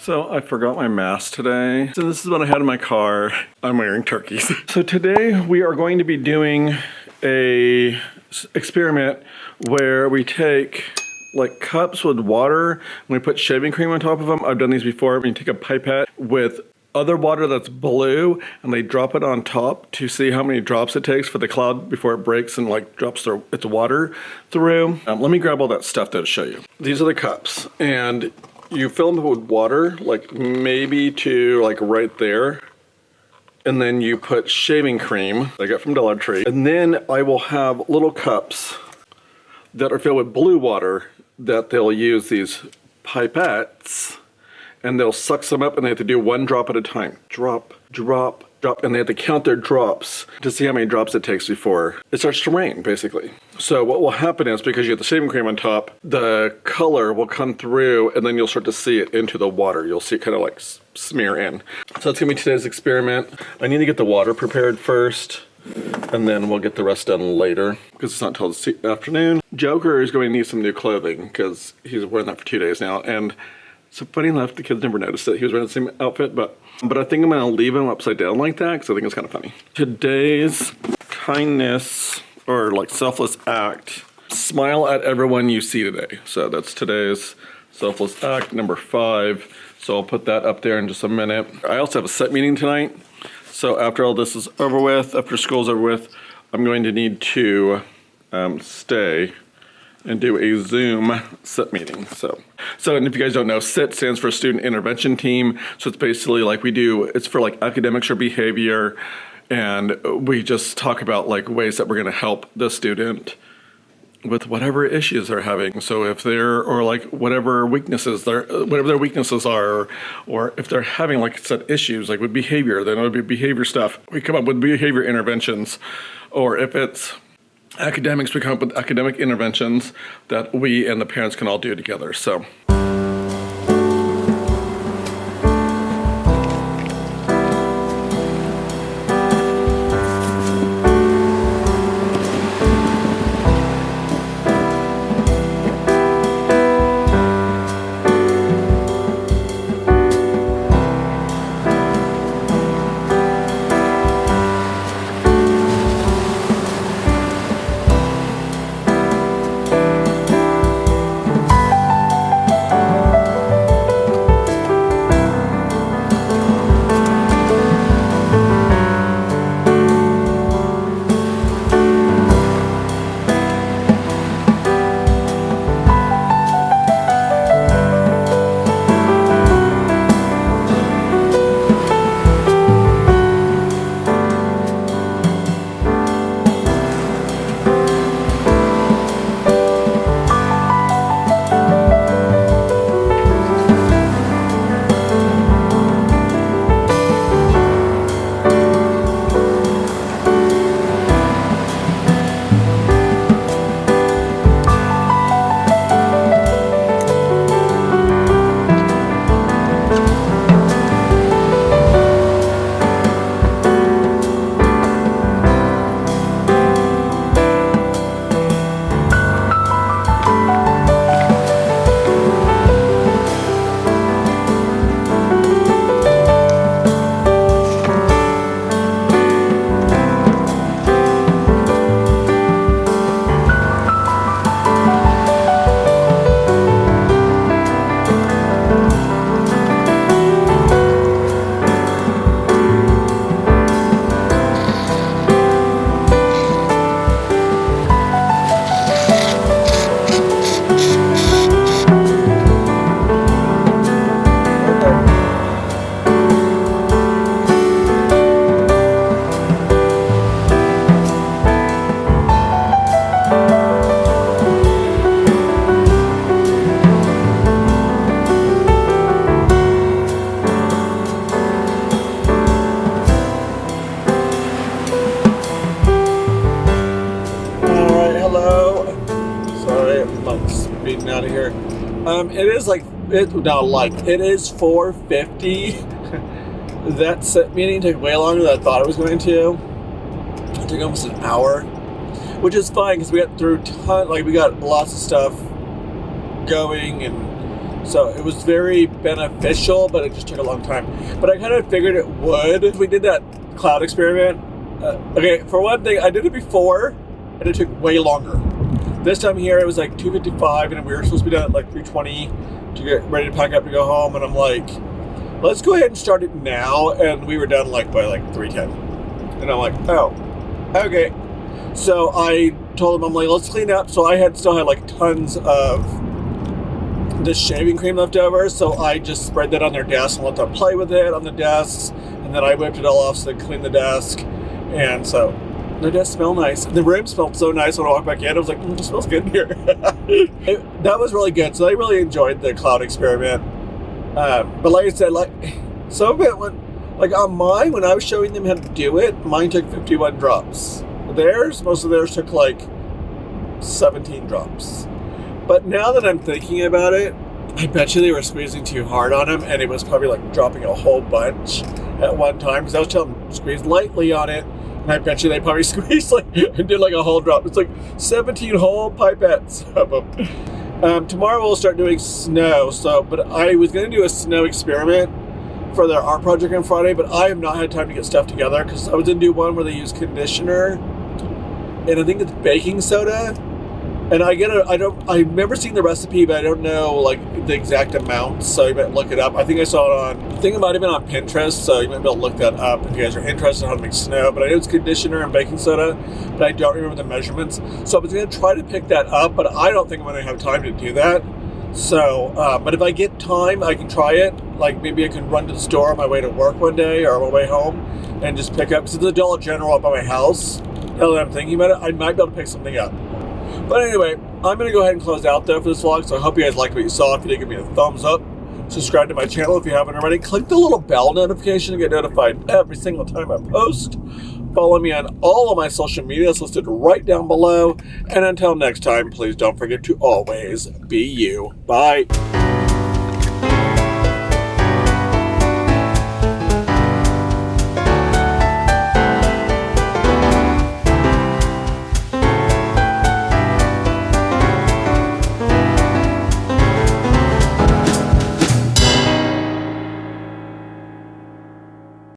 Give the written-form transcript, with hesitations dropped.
So I forgot my mask today. So this is what I had in my car. I'm wearing turkeys. So today we are going to be doing a experiment where we take like cups with water and we put shaving cream on top of them. I've done these before. We take a pipette with other water that's blue and they drop it on top to see how many drops it takes for the cloud before it breaks and like drops its water through. Let me grab all that stuff to show you. These are the cups and you fill them with water, like maybe to like right there. And then you put shaving cream I got from Dollar Tree. And then I will have little cups that are filled with blue water that they'll use these pipettes and they'll suck some up and they have to do one drop at a time. Drop, drop, drop, and they have to count their drops to see how many drops it takes before it starts to rain, basically. So what will happen is, because you have the shaving cream on top, the color will come through and then you'll start to see it into the water. You'll see it kind of like smear in. So that's gonna be today's experiment. I need to get the water prepared first and then we'll get the rest done later because it's not until this afternoon. Joker is going to need some new clothing because he's wearing that for 2 days now. And so funny enough, the kids never noticed that he was wearing the same outfit, but I think I'm gonna leave him upside down like that because I think it's kind of funny. Today's kindness or like selfless act, smile at everyone you see today. So that's today's selfless act number 5. So I'll put that up there in just a minute. I also have a set meeting tonight. So after all this is over with, after school's over with, I'm going to need to stay and do a Zoom SIT meeting. So and if you guys don't know, SIT stands for Student Intervention Team. So it's basically like it's for like academics or behavior. And we just talk about like ways that we're gonna help the student with whatever issues they're having. So if they're, or like whatever their weaknesses are, or if they're having like set issues, like with behavior, then it'll be behavior stuff. We come up with behavior interventions, or if it's academics, we come up with academic interventions that we and the parents can all do together. So. Out of here. It is 4:50. That set meeting took way longer than I thought it was going to. It took almost an hour, which is fine because we got through we got lots of stuff going and So it was very beneficial, but it just took a long time. But I kind of figured it would. We did that cloud experiment. Okay, for one thing, I did it before, and it took way longer. This time here, it was like 2:55, and we were supposed to be done at like 3:20 to get ready to pack up to go home. And I'm like, let's go ahead and start it now. And we were done like by like 3:10. And I'm like, oh, okay. So I told him, I'm like, let's clean up. So I still had like tons of this shaving cream left over. So I just spread that on their desk and let them play with it on the desks. And then I whipped it all off so they cleaned the desk. And so the desk smelled nice. The room smelled so nice when I walked back in. I was like, it smells good in here. That was really good. So I really enjoyed the cloud experiment. But like I said, like some of it went, like on mine, when I was showing them how to do it, mine took 51 drops. Most of theirs took like 17 drops. But now that I'm thinking about it, I bet you they were squeezing too hard on them, and it was probably like dropping a whole bunch at one time. Because I was telling them squeeze lightly on it, and I bet you they probably squeezed like and did like a whole drop. It's like 17 whole pipettes of them. Tomorrow we'll start doing snow. But I was going to do a snow experiment for their art project on Friday, but I have not had time to get stuff together because I was going to do one where they use conditioner, and I think it's baking soda. And I remember seeing the recipe, but I don't know like the exact amount, so you might look it up. I think I saw it I think it might have been on Pinterest, so you might be able to look that up if you guys are interested in how to make snow. But I know it's conditioner and baking soda, but I don't remember the measurements. So I was going to try to pick that up, but I don't think I'm going to have time to do that. So, but if I get time, I can try it. Like maybe I can run to the store on my way to work one day or on my way home and just pick up. Because there's a Dollar General up by my house. Now that I'm thinking about it, I might be able to pick something up. But anyway, I'm going to go ahead and close out though for this vlog. So I hope you guys liked what you saw. If you did, give me a thumbs up. Subscribe to my channel if you haven't already. Click the little bell notification to get notified every single time I post. Follow me on all of my social medias listed right down below. And until next time, please don't forget to always be you. Bye.